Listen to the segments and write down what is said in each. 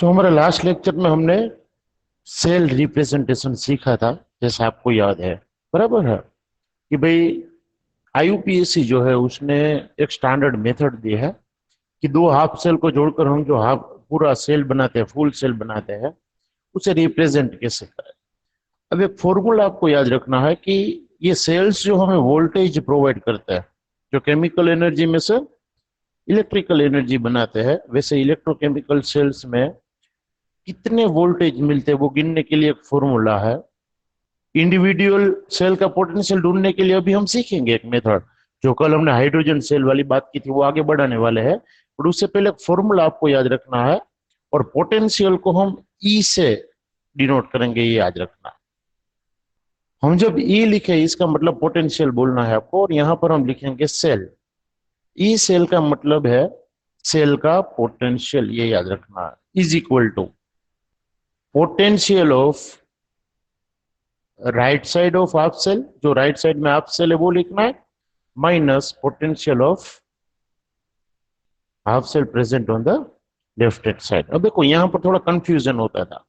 हमारे last lecture में हमने सेल रिप्रेजेंटेशन सीखा था, जैसे आपको याद है। बराबर है कि भाई आईयूपीएसी जो है उसने एक स्टैंडर्ड मेथड दी है कि दो हाफ सेल को जोड़कर हम जो हाफ पूरा सेल बनाते हैं, फुल सेल बनाते हैं, उसे रिप्रेजेंट कैसे करें। अब एक फॉर्मूला आपको याद रखना है कि ये सेल्स जो हमें वोल्टेज प्रोवाइड करते हैं, जो केमिकल एनर्जी में से इलेक्ट्रिकल एनर्जी बनाते हैं, वैसे इलेक्ट्रोकेमिकल सेल्स में कितने वोल्टेज मिलते हैं वो गिनने के लिए एक फॉर्मूला है। इंडिविजुअल सेल का पोटेंशियल ढूंढने के लिए अभी हम सीखेंगे एक मेथड, जो कल हमने हाइड्रोजन सेल वाली बात की थी वो आगे बढ़ाने वाले हैं। पर उससे पहले एक फॉर्मूला आपको याद रखना है, और पोटेंशियल को हम ई से डिनोट करेंगे, ये याद रखना है। हम जब ई लिखे इसका मतलब पोटेंशियल बोलना है आपको, और यहां पर हम लिखेंगे सेल। ई सेल का मतलब है सेल का पोटेंशियल, ये याद रखना है, is equal to potential of right side of half cell, जो राइट साइड में हाफ सेल है वो लिखना है, minus potential of half cell present on the left hand side. अब देखो यहां पर थोड़ा कंफ्यूजन होता था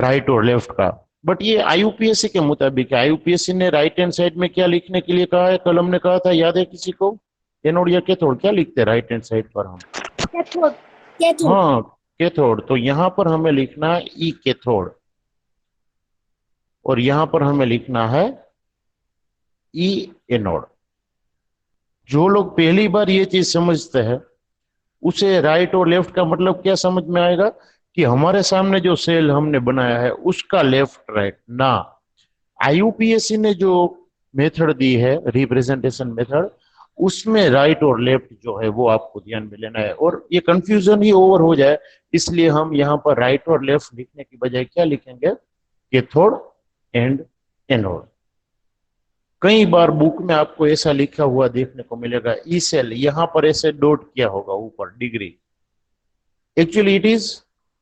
राइट और लेफ्ट का, बट ये आईयूपीएससी के मुताबिक है। आईयूपीएससी ने राइट हैंड साइड में क्या लिखने के लिए कहा है, कल हमने कहा था, याद है किसी को? एनोड या कैथोड क्या लिखते हैं राइट हैंड साइड पर हम? कैथोड। कैथोड। हाँ, कैथोड। तो यहां पर हमें लिखना है ई कैथोड, और यहां पर हमें लिखना है ई एनोड। जो लोग पहली बार ये चीज समझते हैं उसे राइट और लेफ्ट का मतलब क्या समझ में आएगा, कि हमारे सामने जो सेल हमने बनाया है उसका लेफ्ट राइट ना। आईयूपीएससी ने जो मेथड दी है, रिप्रेजेंटेशन मेथड, उसमें राइट और लेफ्ट जो है वो आपको ध्यान में लेना है, और ये कंफ्यूजन ही ओवर हो जाए इसलिए हम यहाँ पर राइट और लेफ्ट लिखने की बजाय क्या लिखेंगे, कैथोड एंड एनोड। कई बार बुक में आपको ऐसा लिखा हुआ देखने को मिलेगा ई सेल, यहां पर ऐसे डॉट किया होगा ऊपर degree, actually it is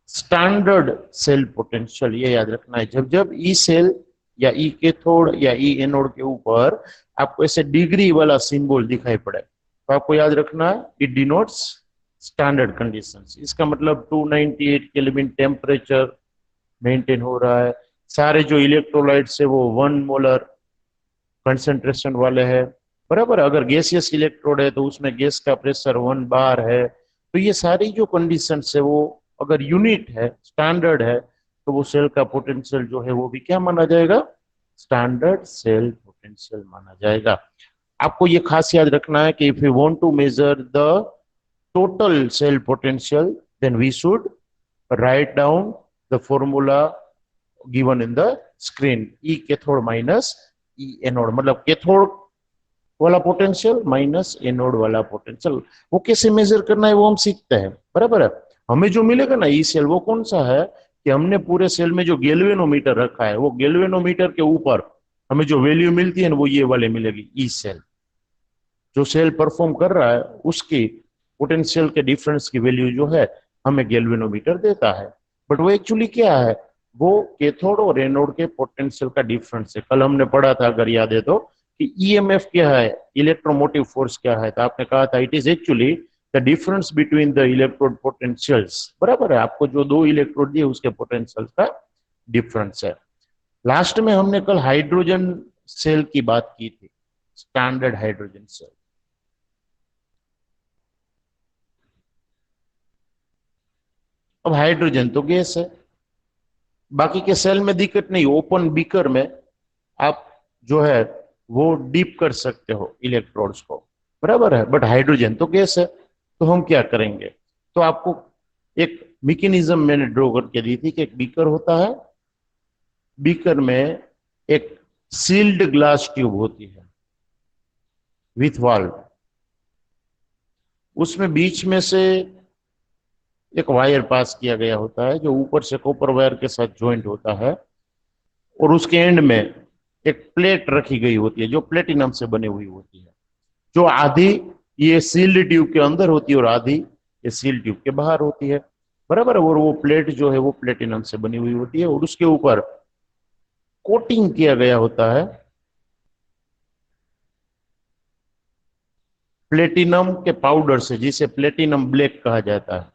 standard cell potential, ये याद रखना है। जब जब ई सेल या ई कैथोड या ई एनोड के ऊपर आपको ऐसे डिग्री वाला सिंबल दिखाई पड़े तो आपको याद रखना है इट डिनोट्स स्टैंडर्ड कंडीशंस। इसका मतलब 298 केल्विन टेम्परेचर मेंटेन हो रहा है, सारे जो इलेक्ट्रोलाइट्स है वो 1 मोलर कंसेंट्रेशन वाले हैं। बराबर, अगर गैसियस इलेक्ट्रोड है तो उसमें गैस का प्रेशर 1 बार है। तो ये सारी जो कंडीशन है वो अगर यूनिट है, स्टैंडर्ड है, तो वो सेल का पोटेंशियल जो है वो भी क्या माना जाएगा, स्टैंडर्ड सेल पोटेंशियल माना जाएगा। आपको ये खास याद रखना है कि if you want to measure the total cell potential then we should write down the formula given in the screen, E cathode minus E anode, मतलब कैथोड वाला पोटेंशियल माइनस एनोड वाला पोटेंशियल। वो कैसे मेजर करना है वो हम सीखते हैं। बराबर है, हमें जो मिलेगा ना ई सेल, वो कौन सा है कि हमने पूरे सेल में जो गैल्वेनोमीटर रखा है, वो गैल्वेनोमीटर के ऊपर हमें जो वैल्यू मिलती है ना वो ये वाले मिलेगी ई सेल। जो सेल परफॉर्म कर रहा है उसकी पोटेंशियल के डिफरेंस की वैल्यू जो है हमें गैल्वेनोमीटर देता है। बट वो एक्चुअली क्या है, वो कैथोड और एनोड के पोटेंशियल का डिफरेंस है। कल हमने पढ़ा था अगर याद है तो, कि ईएमएफ क्या है, इलेक्ट्रोमोटिव फोर्स क्या है, तो आपने कहा था it is actually the difference between the electrode potentials. बराबर है, आपको जो दो इलेक्ट्रोड दिए उसके पोटेंशियल का डिफरेंस है। लास्ट में हमने कल हाइड्रोजन सेल की बात की थी, स्टैंडर्ड हाइड्रोजन सेल। अब हाइड्रोजन तो गैस है, बाकी के सेल में दिक्कत नहीं, ओपन बीकर में आप जो है वो डीप कर सकते हो इलेक्ट्रोड्स को। बराबर है, बट हाइड्रोजन तो गैस है, तो हम क्या करेंगे, तो आपको एक मैकेनिज्म मैंने ड्रॉ करके दी थी कि एक बीकर होता है, बीकर में एक सील्ड ग्लास ट्यूब होती है विथ वाल्व, उसमें बीच में से एक वायर पास किया गया होता है जो ऊपर से कॉपर वायर के साथ ज्वाइंट होता है, और उसके एंड में एक प्लेट रखी गई होती है जो प्लेटिनम से बनी हुई होती है, जो आधी ये सील्ड ट्यूब के अंदर होती है और आधी ये सील्ड ट्यूब के बाहर होती है। बराबर, और वो प्लेट जो है वो प्लेटिनम से बनी हुई होती है, और उसके ऊपर कोटिंग किया गया होता है प्लेटिनम के पाउडर से, जिसे प्लेटिनम ब्लैक कहा जाता है।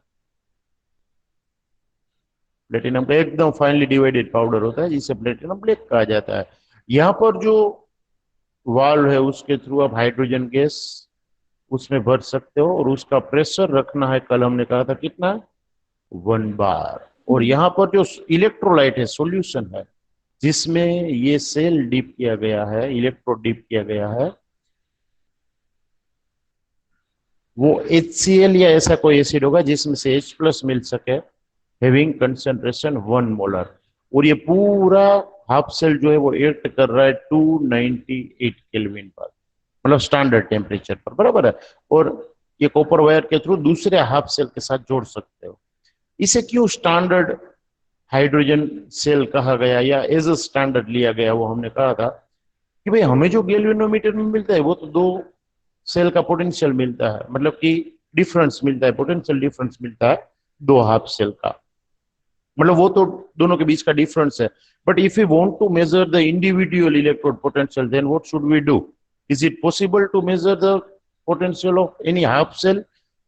प्लेटिनम का एकदम फाइनली डिवाइडेड पाउडर होता है जिसे प्लेटिनम ब्लैक कहा जाता है। यहाँ पर जो वाल्व है उसके थ्रू आप हाइड्रोजन गैस उसमें भर सकते हो और उसका प्रेशर रखना है, कल हमने कहा था कितना, 1 बार। और यहाँ पर जो इलेक्ट्रोलाइट है, सॉल्यूशन है जिसमें ये सेल डिप किया गया है, इलेक्ट्रोड डिप किया गया है, वो HCl या ऐसा कोई एसिड होगा जिसमें से H+ मिल सके, हैविंग कंसेंट्रेशन 1 मोलर। और ये पूरा हाफ सेल जो है वो एक्ट कर रहा है 298 केल्विन पर, मतलब स्टैंडर्ड टेम्परेचर पर, बराबर है। और ये कॉपर वायर के थ्रू दूसरे हाफ सेल के साथ जोड़ सकते हो। इसे क्यों स्टैंडर्ड हाइड्रोजन सेल कहा गया या एज अ स्टैंडर्ड लिया गया, वो हमने कहा था कि भाई हमें जो गैल्वेनोमीटर में मिलता है वो तो 2 सेल का पोटेंशियल मिलता है, मतलब कि डिफरेंस मिलता है, पोटेंशियल डिफरेंस मिलता है 2 हाफ सेल का, मतलब वो तो दोनों के बीच का डिफरेंस है। But if you want to measure the individual electrode potential then what should we do? Is it possible to measure the potential of any half cell?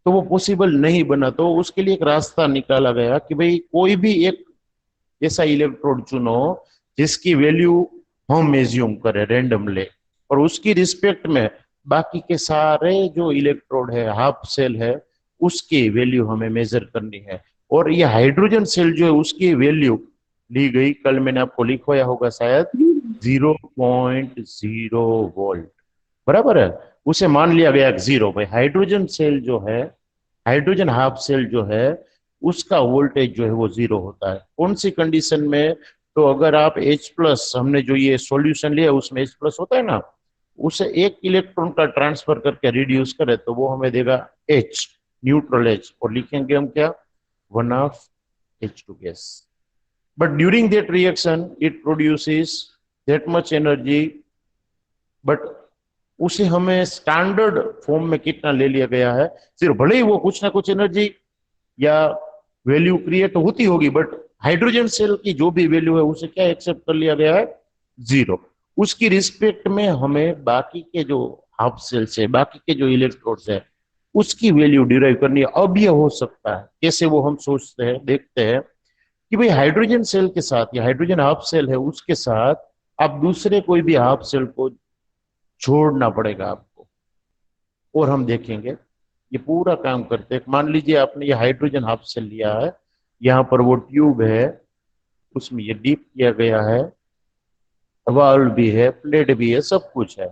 तो वो पॉसिबल नहीं बना, तो उसके लिए एक रास्ता निकाला गया कि भाई कोई भी एक ऐसा इलेक्ट्रोड चुनो जिसकी वैल्यू हम एज्यूम करें रेंडमली, और उसकी रिस्पेक्ट में बाकी के सारे जो इलेक्ट्रोड है, हाफ सेल है, उसकी वैल्यू हमें मेजर करनी है। और ये हाइड्रोजन सेल जो है उसकी वैल्यू ली गई, कल मैंने आपको लिखवाया होगा शायद, 0.0 वोल्ट, बराबर है। उसे मान लिया गया 0। भाई हाइड्रोजन सेल जो है, हाइड्रोजन हाफ सेल जो है, उसका वोल्टेज जो है वो 0 होता है। कौन सी कंडीशन में? तो अगर आप H+, हमने जो ये सॉल्यूशन लिया उसमें H+ होता है ना, उसे एक इलेक्ट्रॉन का ट्रांसफर करके रिड्यूस करे तो वो हमें देगा H, न्यूट्रल H, और लिखेंगे हम क्या, 1/H2 gas. But during that reaction it produces that much energy, but उसे हमें स्टैंडर्ड फॉर्म में कितना ले लिया गया है, सिर्फ भले ही वो कुछ ना कुछ एनर्जी या वैल्यू क्रिएट होती होगी, बट हाइड्रोजन सेल की जो भी वैल्यू है उसे क्या एक्सेप्ट कर लिया गया है, 0। उसकी रिस्पेक्ट में हमें बाकी के जो हाफ सेल्स है, बाकी के जो इलेक्ट्रोड्स है, उसकी वैल्यू डिराइव करनी है। अब यह हो सकता है कैसे, वो हम सोचते हैं, देखते हैं कि भाई हाइड्रोजन सेल के साथ या हाइड्रोजन हाफ सेल है उसके साथ आप दूसरे कोई भी हाफ सेल को छोड़ना पड़ेगा आपको, और हम देखेंगे ये पूरा काम करते हैं। मान लीजिए आपने ये हाइड्रोजन हाफ सेल लिया है, यहाँ पर वो ट्यूब है, उसमें ये डीप किया गया है, वाल्व भी है, प्लेट भी है, सब कुछ है,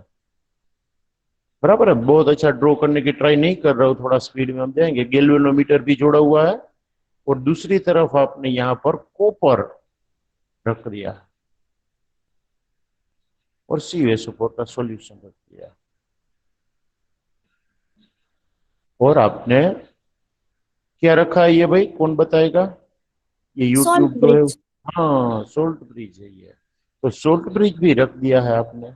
बराबर है। बहुत अच्छा ड्रॉ करने की ट्राई नहीं कर रहा हूँ, थोड़ा स्पीड में हम जाएंगे। गैल्वेनोमीटर भी जोड़ा हुआ है और दूसरी तरफ आपने यहाँ पर कॉपर रख दिया और CuSO4 का सॉल्यूशन रख दिया, और आपने क्या रखा है ये भाई कौन बताएगा? ये सॉल्ट यूट्यूब जो है, ब्रिज। हाँ सोल्ट ब्रिज है ये, तो सोल्ट ब्रिज भी रख दिया है आपने।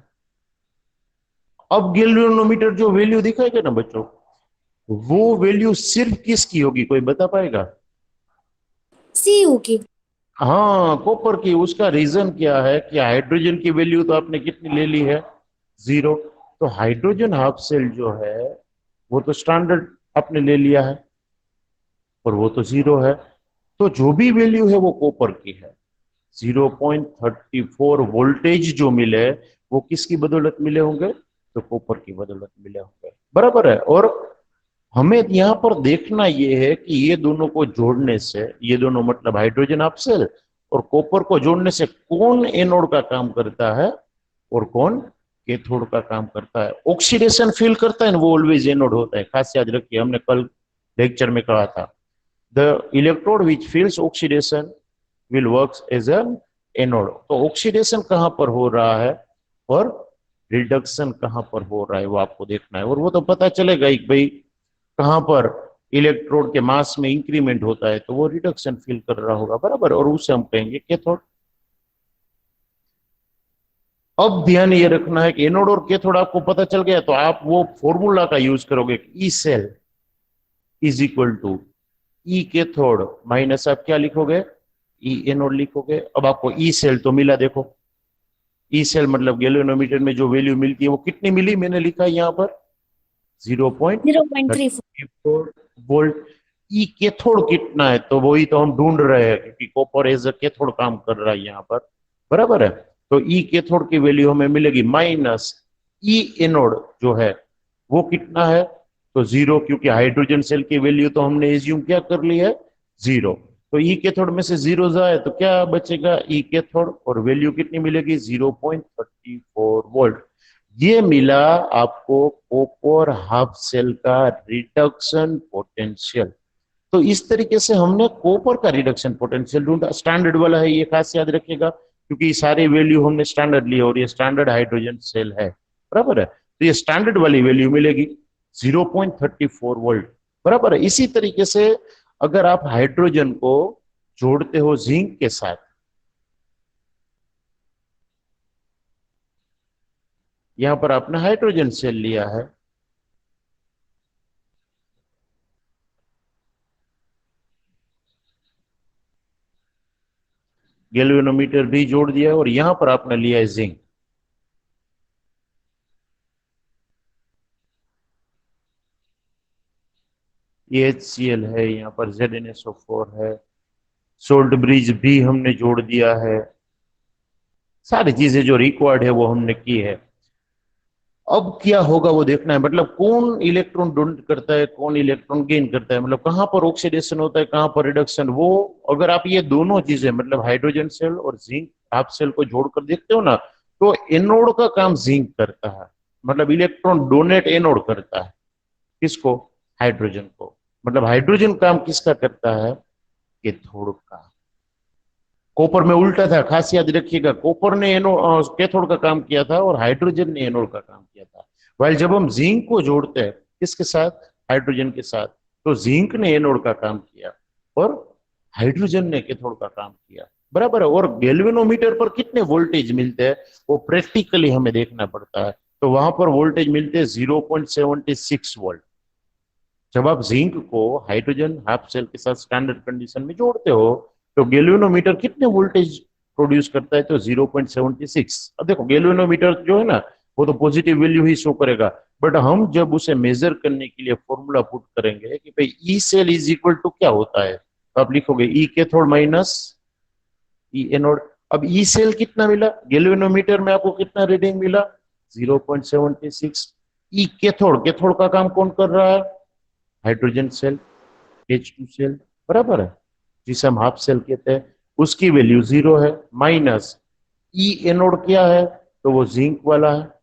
अब गैल्वेनोमीटर जो वैल्यू दिखाएगा ना बच्चों, वो वैल्यू सिर्फ किसकी होगी, कोई बता पाएगा? CU की। हाँ कॉपर की। उसका रीजन क्या है कि हाइड्रोजन की वैल्यू तो आपने कितनी ले ली है, 0। तो हाइड्रोजन हाफ सेल जो है वो तो स्टैंडर्ड आपने ले लिया है और वो तो 0 है, तो जो भी वैल्यू है वो कॉपर की है। 0.34 वोल्टेज जो मिले वो किसकी बदौलत मिले होंगे, तो कॉपर की बदौलत मिले होंगे, बराबर है। और हमें यहाँ पर देखना ये है कि ये दोनों को जोड़ने से, ये दोनों मतलब हाइड्रोजन हाफ सेल और कॉपर को जोड़ने से कौन एनोड का काम करता है और कौन कैथोड का काम करता है। ऑक्सीडेशन फील करता है ना, वो ऑलवेज एनोड होता है, खास याद रखिए, हमने कल लेक्चर में कहा था। The electrode which feels oxidation will work as an anode. तो ऑक्सीडेशन कहां पर हो रहा है और रिडक्शन कहां पर हो रहा है वो आपको देखना है, और वो तो पता चलेगा ही भाई कहां पर इलेक्ट्रोड के मास में इंक्रीमेंट होता है तो वो रिडक्शन फील कर रहा होगा, बराबर, और उसे हम कहेंगे कैथोड। अब ध्यान ये रखना है कि एनोड और कैथोड आपको पता चल गया तो आप वो फॉर्मूला का यूज करोगे, E cell is equal to E cathode minus आप क्या लिखोगे, ई एनोड लिखोगे। अब आपको ई सेल तो मिला, देखो ई सेल मतलब गैल्वेनोमीटर में जो वैल्यू मिलती है वो कितनी मिली, मैंने लिखा है यहाँ पर 0.34। 0.34 वोल्ट। ई कैथोड कितना है, तो वही तो हम ढूंढ रहे हैं, क्योंकि कॉपर एज अ कैथोड काम कर रहा है यहाँ पर, बराबर है। तो ई कैथोड की वैल्यू हमें मिलेगी माइनस ई एनोड जो है वो कितना है, तो जीरो, क्योंकि हाइड्रोजन सेल की वैल्यू तो हमने एज्यूम क्या कर ली है, जीरो। तो ई कैथोड में से जीरो जाए तो क्या बचेगा, ई कैथोड, और वैल्यू कितनी मिलेगी, 0.34 वोल्ट। ये मिला आपको कॉपर हाफ सेल का रिडक्शन पोटेंशियल। तो इस तरीके से हमने कॉपर का रिडक्शन पोटेंशियल ढूंढा, स्टैंडर्ड वाला है ये, खास याद रखिएगा, क्योंकि सारे वैल्यू हमने स्टैंडर्ड लिए और ये स्टैंडर्ड हाइड्रोजन सेल है, बराबर है। तो ये स्टैंडर्ड वाली वैल्यू मिलेगी 0.34 वोल्ट, बराबर है। इसी तरीके से अगर आप हाइड्रोजन को जोड़ते हो जिंक के साथ, यहां पर आपने हाइड्रोजन सेल लिया है, गैल्वेनोमीटर भी जोड़ दिया है, और यहां पर आपने लिया है जिंक। ये HCl है, यहाँ पर ZnSO4 है, सोल्ट ब्रिज भी हमने जोड़ दिया है, सारी चीजें जो रिक्वायर्ड है वो हमने की है। अब क्या होगा वो देखना है, मतलब कौन इलेक्ट्रॉन डोनेट करता है, कौन इलेक्ट्रॉन गेन करता है, मतलब कहां पर ऑक्सीडेशन होता है, कहां पर रिडक्शन, वो अगर आप ये दोनों चीजें मतलब हाइड्रोजन सेल और जिंक हाफ सेल को जोड़कर देखते हो ना, तो एनोड का काम जिंक करता है, मतलब इलेक्ट्रॉन डोनेट एनोड करता है, किसको, हाइड्रोजन को। मतलब हाइड्रोजन काम किसका करता है, कैथोड का। कॉपर में उल्टा था, खास याद रखिएगा, कॉपर ने कैथोड का काम किया था और हाइड्रोजन ने एनोड का काम किया था। वाइल जब हम जिंक को जोड़ते हैं किसके साथ, हाइड्रोजन के साथ, तो जिंक ने एनोड का काम किया और हाइड्रोजन ने कैथोड का काम किया, बराबर है। और गैल्वेनोमीटर पर कितने वोल्टेज मिलते हैं वो प्रैक्टिकली हमें देखना पड़ता है, तो वहां पर वोल्टेज मिलते हैं 0.76 वोल्ट। जब आप जिंक को हाइड्रोजन हाफ सेल के साथ स्टैंडर्ड कंडीशन में जोड़ते हो, तो गैल्वेनोमीटर कितने वोल्टेज प्रोड्यूस करता है, तो 0.76। अब देखो गैल्वेनोमीटर जो है ना वो तो पॉजिटिव वैल्यू ही शो करेगा, बट हम जब उसे मेजर करने के लिए फॉर्मूला पुट करेंगे कि भाई E cell is equal to क्या होता है, तो आप लिखोगे E cathode minus E anode. अब ई सेल कितना मिला, गैल्वेनोमीटर में आपको कितना रीडिंग मिला, 0.76। ई कैथोड, कैथोड का काम कौन कर रहा है, हाइड्रोजन सेल, H2 सेल, बराबर है, जिसे हम हाफ सेल कहते हैं, उसकी वैल्यू जीरो है, माइनस ई एनोड क्या है, तो वो जिंक वाला है,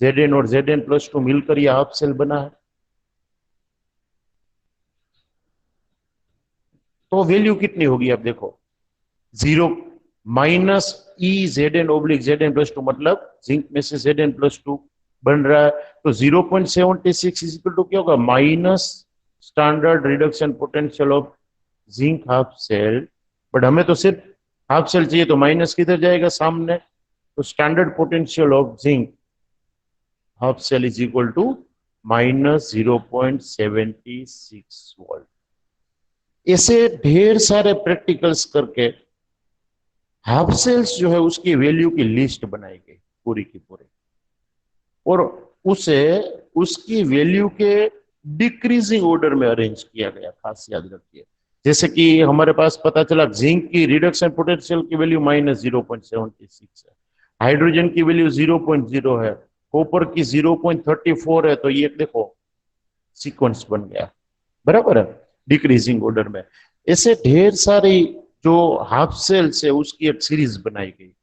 Zn और Zn+2 मिलकर यह हाफ सेल बना है। तो वैल्यू कितनी होगी, अब देखो, जीरो माइनस ई Zn/Zn+2, मतलब जिंक में से Zn+2 बन रहा है, तो 0.76 इज इक्वल टू क्या होगा, minus standard reduction potential of zinc half cell. But हमें तो सिर्फ हाफ सेल चाहिए, तो माइनस किधर जाएगा, सामने, तो standard potential of zinc half cell is equal to minus 0.76 volt. ऐसे ढेर सारे प्रैक्टिकल्स करके हाफ सेल्स जो है उसकी वैल्यू की लिस्ट बनाई गई पूरी की पूरी, और उसे उसकी वैल्यू के डिक्रीजिंग ऑर्डर में अरेंज किया गया, खास याद रखिए। जैसे कि हमारे पास पता चला जिंक की रिडक्शन पोटेंशियल की वैल्यू -0.76 है, हाइड्रोजन की वैल्यू 0.0 है, कॉपर की 0.34 है, तो ये देखो सीक्वेंस बन गया, बराबर है, डिक्रीजिंग ऑर्डर में। ऐसे ढेर सारी जो हाफ सेल्स है उसकी एक सीरीज बनाई गई,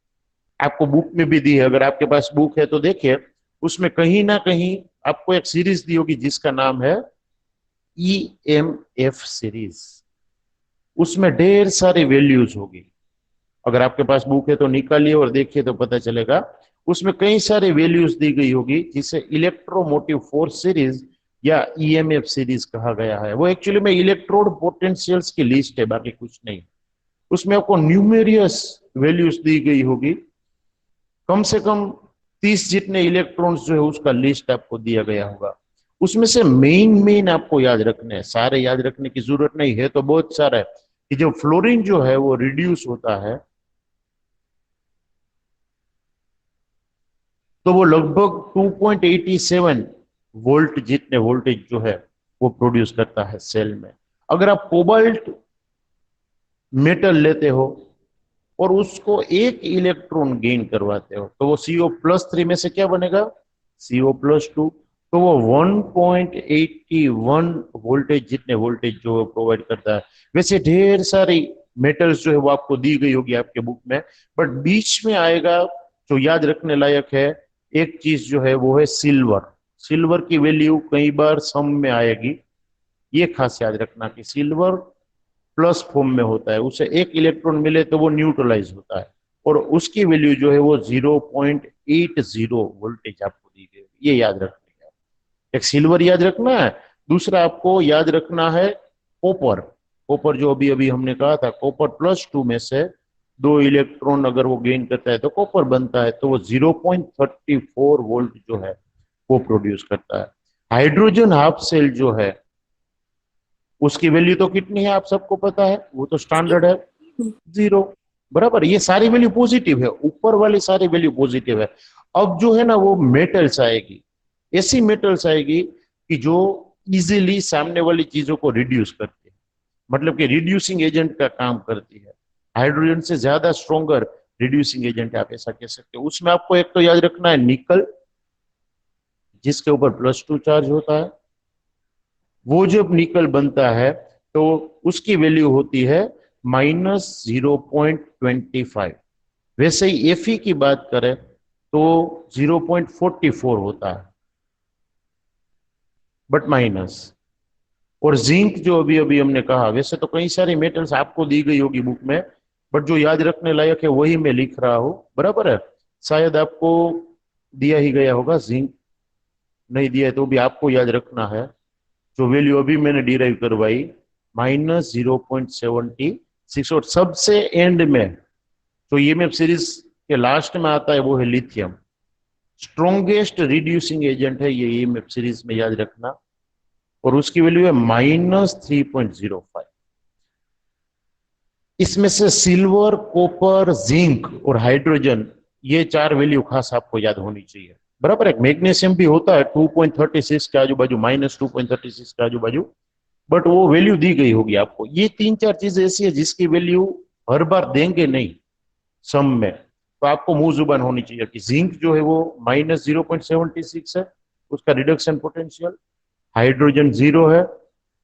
आपको बुक में भी दी है, अगर आपके पास बुक है तो देखिए, उसमें कहीं ना कहीं आपको एक सीरीज दी होगी जिसका नाम है EMF सीरीज। उसमें ढेर सारी वैल्यूज होगी, अगर आपके पास बुक है तो निकालिए और देखिए तो पता चलेगा, उसमें कई सारी वैल्यूज दी गई होगी जिसे इलेक्ट्रोमोटिव फोर्स सीरीज या EMF सीरीज कहा गया है। वो एक्चुअली में इलेक्ट्रोड पोटेंशियल्स की लिस्ट है, बाकी कुछ नहीं। उसमें आपको न्यूमेरियस वैल्यूज दी गई होगी, कम से कम 30 जितने इलेक्ट्रॉन्स जो है उसका लिस्ट आपको दिया गया होगा। उसमें से मेन आपको याद रखने हैं, सारे याद रखने की जरूरत नहीं है, तो बहुत सारा है कि जब फ्लोरीन जो है वो रिड्यूस होता है तो वो लगभग 2.87 वोल्ट जितने वोल्टेज जो है वो प्रोड्यूस करता है सेल में। अगर आप कोबाल्ट मेटल लेते हो और उसको एक इलेक्ट्रॉन गेन करवाते हो तो वो CO+3 में से क्या बनेगा, CO+2। तो वो 1.81 वोल्टेज जितने वोल्टेज जो प्रोवाइड करता है। वैसे ढेर सारी मेटल्स जो है वो आपको दी गई होगी आपके बुक में, बट बीच में आएगा जो याद रखने लायक है, एक चीज जो है वो है सिल्वर। सिल्वर की वैल्यू कई बार सम में आएगी, ये खास याद रखना कि सिल्वर प्लस फॉर्म में होता है, उसे एक इलेक्ट्रॉन मिले तो वो न्यूट्रलाइज होता है, और उसकी वैल्यू जो है वो 0.80 वोल्टेज आपको दी गई, ये याद रखना है। एक सिल्वर याद रखना है, दूसरा आपको याद रखना है कॉपर। कॉपर जो अभी अभी हमने कहा था, कॉपर +2 में से दो इलेक्ट्रॉन अगर वो गेन करता है तो कॉपर बनता है, तो वो 0.34 वोल्ट जो है वो प्रोड्यूस करता है। हाइड्रोजन हाफ सेल जो है उसकी वैल्यू तो कितनी है आप सबको पता है, वो तो स्टैंडर्ड है 0। बराबर, ये सारी वैल्यू पॉजिटिव है, ऊपर वाली सारी वैल्यू पॉजिटिव है। अब जो है ना वो मेटल्स आएगी, ऐसी मेटल्स आएगी कि जो इजीली सामने वाली चीजों को रिड्यूस करती है, मतलब कि रिड्यूसिंग एजेंट का काम करती है। हाइड्रोजन से ज्यादा स्ट्रॉन्गर रिड्यूसिंग एजेंट आप ऐसा कह सकते हो। उसमें आपको एक तो याद रखना है निकल, जिसके ऊपर +2 चार्ज होता है। वो जब निकल बनता है तो उसकी वैल्यू होती है -0.25। वैसे ही Fe की बात करें तो 0.44 होता है, बट माइनस। और जिंक जो अभी अभी हमने कहा, वैसे तो कई सारी मेटल्स आपको दी गई होगी बुक में, बट जो याद रखने लायक है वही मैं लिख रहा हूं, बराबर है। शायद आपको दिया ही गया होगा, जिंक नहीं दिया है तो भी आपको याद रखना है, जो वैल्यू अभी मैंने डिराइव करवाई -0.76। और सबसे एंड में तो ईएमएफ सीरीज के लास्ट में आता है वो है लिथियम। स्ट्रॉन्गेस्ट रिड्यूसिंग एजेंट है ये ईएमएफ सीरीज में, याद रखना। और उसकी वैल्यू है -3.05। इसमें से सिल्वर, कॉपर, जिंक और हाइड्रोजन, ये चार वैल्यू खास आपको याद होनी चाहिए, बराबर है। मैग्नीशियम भी होता है 2.36 के आजू बाजू, -2.36 के आजू बाजू, बट वो वैल्यू दी गई होगी आपको। ये तीन चार चीजें ऐसी है जिसकी वैल्यू हर बार देंगे नहीं सम में, तो आपको मुंह जुबान होनी चाहिए कि जिंक जो है वो -0.76 है, उसका रिडक्शन पोटेंशियल। हाइड्रोजन 0 है,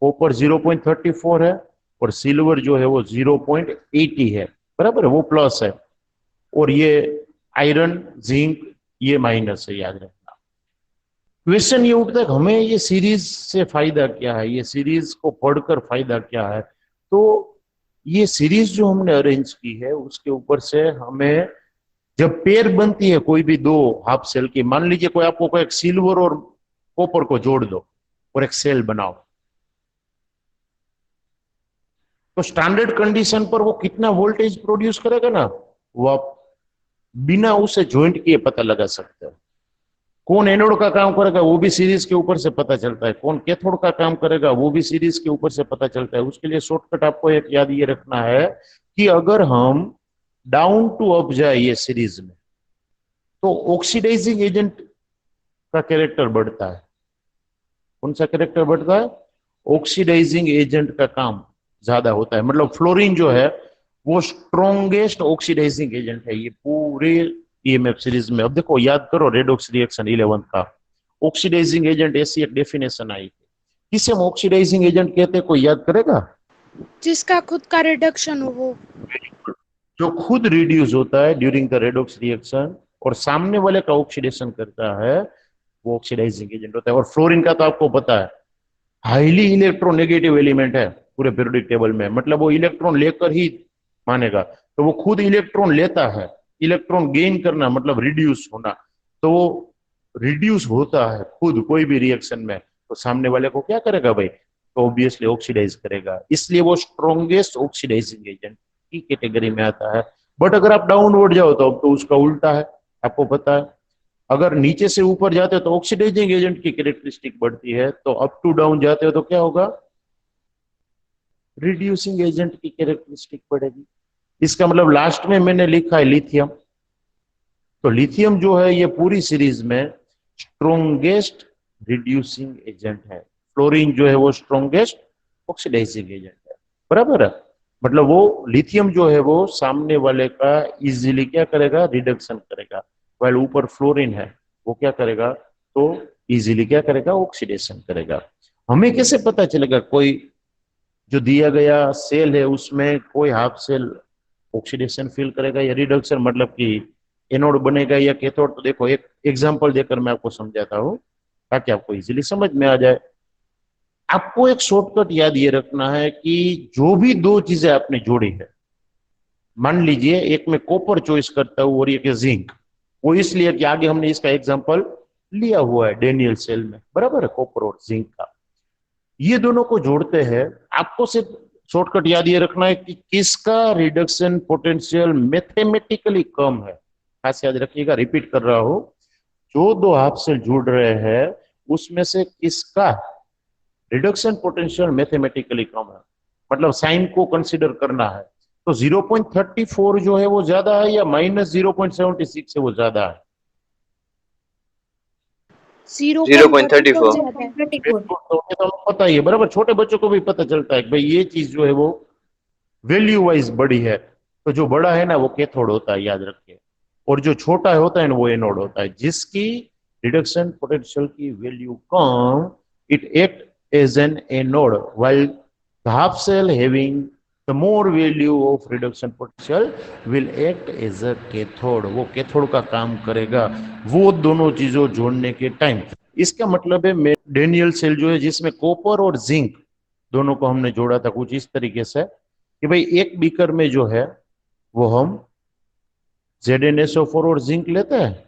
कॉपर 0.34 है, और सिल्वर जो है वो 0.80 है, बराबर है, वो प्लस है। और ये आयरन, जिंक, ये माइनस है, याद रखना। क्वेश्चन ये उठता है कि हमें ये सीरीज से फायदा क्या है, ये सीरीज को पढ़कर फायदा क्या है। तो ये सीरीज जो हमने अरेंज की है उसके ऊपर से हमें, जब पेयर बनती है कोई भी दो हाफ सेल की, मान लीजिए कोई आपको कोई एक सिल्वर और कॉपर को जोड़ दो और एक सेल बनाओ, तो स्टैंडर्ड कंडीशन पर वो कितना वोल्टेज प्रोड्यूस करेगा ना, वो आप बिना उसे ज्वाइंट किए पता लगा सकते हो। कौन एनोड का काम करेगा वो भी सीरीज के ऊपर से पता चलता है, कौन कैथोड का काम करेगा वो भी सीरीज के ऊपर से पता चलता है। उसके लिए शॉर्टकट आपको एक याद ये रखना है कि अगर हम डाउन टू अप जाए ये सीरीज में, तो ऑक्सीडाइजिंग एजेंट का कैरेक्टर बढ़ता है। कौन सा कैरेक्टर बढ़ता है? ऑक्सीडाइजिंग एजेंट का काम ज्यादा होता है। मतलब फ्लोरीन जो है वो स्ट्रॉन्गेस्ट ऑक्सीडाइजिंग एजेंट है ये पूरे ईएमएफ सीरीज में। अब देखो याद करो रेडॉक्स रिएक्शन 11 का, ऑक्सीडाइजिंग एजेंट ऐसी एक डेफिनेशन आई थी। किसे हम ऑक्सीडाइजिंग एजेंट कहते हैं, कोई याद करेगा? जिसका खुद का रिडक्शन हो वो। जो खुद रिड्यूस होता है ड्यूरिंग द रेडॉक्स रिएक्शन और सामने वाले का ऑक्सीडेशन करता है, वो ऑक्सीडाइजिंग एजेंट होता है। और फ्लोरीन का तो आपको पता है हाईली इलेक्ट्रोनेगेटिव एलिमेंट है पूरे पीरियोडिक टेबल में, मतलब वो इलेक्ट्रॉन लेकर ही मानेगा, तो वो खुद इलेक्ट्रॉन लेता है। इलेक्ट्रॉन गेन करना मतलब रिड्यूस होना, तो वो रिड्यूस होता है खुद कोई भी रिएक्शन में, तो सामने वाले को क्या करेगा भाई, तो ऑब्वियसली ऑक्सीडाइज करेगा। इसलिए वो स्ट्रॉन्गेस्ट ऑक्सीडाइजिंग एजेंट की कैटेगरी में आता है। बट अगर आप डाउनवर्ड जाओ तो अब तो उसका उल्टा है, आपको पता है। अगर नीचे से ऊपर जाते हो तो ऑक्सीडाइजिंग एजेंट की कैरेक्टरिस्टिक बढ़ती है, तो अप टू डाउन जाते हो तो क्या होगा, रिड्यूसिंग एजेंट की कैरेक्टरिस्टिक बढ़ेगी। इसका मतलब लास्ट में मैंने लिखा है लिथियम, तो लिथियम जो है ये पूरी सीरीज में स्ट्रोंगेस्ट रिड्यूसिंग एजेंट है। फ्लोरीन जो है वो स्ट्रोंगेस्ट ऑक्सीडाइजिंग एजेंट है, बराबर है। मतलब वो लिथियम जो है वो सामने वाले का इजीली क्या करेगा, रिडक्शन करेगा, वाइल ऊपर फ्लोरीन है वो क्या करेगा, तो इजीली क्या करेगा, ऑक्सीडेशन करेगा। हमें कैसे पता चलेगा कोई जो दिया गया सेल है उसमें कोई हाफ सेल ऑक्सीडेशन फील करेगा या रिडक्शन, मतलब कि एनोड बनेगा या कैथोड? तो देखो एक एग्जांपल देकर मैं आपको समझाता हूँ ताकि आपको इजीली समझ में आ जाए। आपको एक शॉर्टकट याद ये रखना है कि जो भी दो चीजें आपने जोड़ी है, मान लीजिए एक में कॉपर चॉइस करता हूं और एक जिंक, वो इसलिए कि आगे हमने इसका एग्जांपल लिया हुआ है डेनियल सेल में, बराबर है, कॉपर और जिंक का। ये दोनों को जोड़ते हैं, आपको सिर्फ शॉर्टकट याद ये रखना है कि किसका रिडक्शन पोटेंशियल मैथमेटिकली कम है। खास याद रखिएगा, रिपीट कर रहा हूं, जो दो हाफ सेल जुड़ रहे हैं उसमें से किसका रिडक्शन पोटेंशियल मैथमेटिकली कम है, मतलब साइन को कंसीडर करना है। तो 0.34 जो है वो ज्यादा है या -0.76 है वो ज्यादा है? 0.34 0.34। ज्यादा है। 34। तो ये तो हमें पता ही है, बराबर। छोटे बच्चों को भी पता चलता है कि भाई ये चीज जो है वो वैल्यू वाइज बड़ी है, तो जो बड़ा है ना वो कैथोड होता है, याद रखिए। और जो छोटा होता है ना वो एनोड होता है। जिसकी रिडक्शन पोटेंशियल की वैल्यू कम, it act as an anode, while the half cell having the more value of reduction potential will act as a cathode, वो कैथोड का काम करेगा वो दोनों चीजों जोड़ने के टाइम। इसका मतलब है डेनियल सेल जो है जिसमें कॉपर और जिंक दोनों को हमने जोड़ा था कुछ इस तरीके से कि भाई एक बीकर में जो है वो हम ZnSO4 और जिंक लेते हैं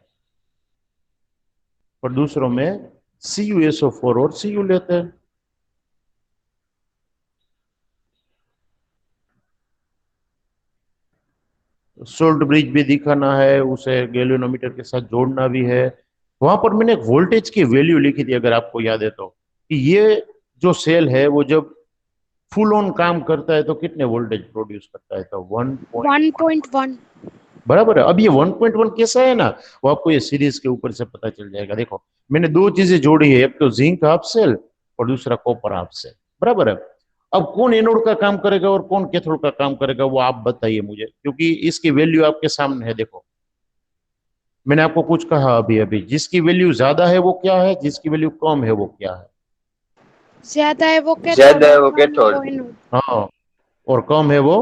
और दूसरों में CuSO4 और Cu लेते हैं। सोल्ट ब्रिज भी दिखाना है, उसे गैल्वेनोमीटर के साथ जोड़ना भी है। वहां पर मैंने एक वोल्टेज की वैल्यू लिखी थी अगर आपको याद है तो, कि ये जो सेल है वो जब फुल ऑन काम करता है तो कितने वोल्टेज प्रोड्यूस करता है, तो 1.1। बराबर है। अब ये 1.1 कैसा है ना, वो आपको ये सीरीज के ऊपर से पता चल जाएगा। देखो मैंने दो चीजें जोड़ी है, एक तो जिंक हाफ सेल और दूसरा कॉपर हाफ सेल, बराबर है। अब कौन एनोड का काम करेगा और कौन कैथोड का काम करेगा वो आप बताइए मुझे, क्योंकि इसकी वैल्यू आपके सामने है। देखो मैंने आपको कुछ कहा अभी अभी, जिसकी वैल्यू ज्यादा है वो क्या है, जिसकी वैल्यू कम है वो क्या है? ज्यादा है वो कैथोड ज्यादा है और वो कम है वो कैथोड। एनोड। हाँ, और कम है वो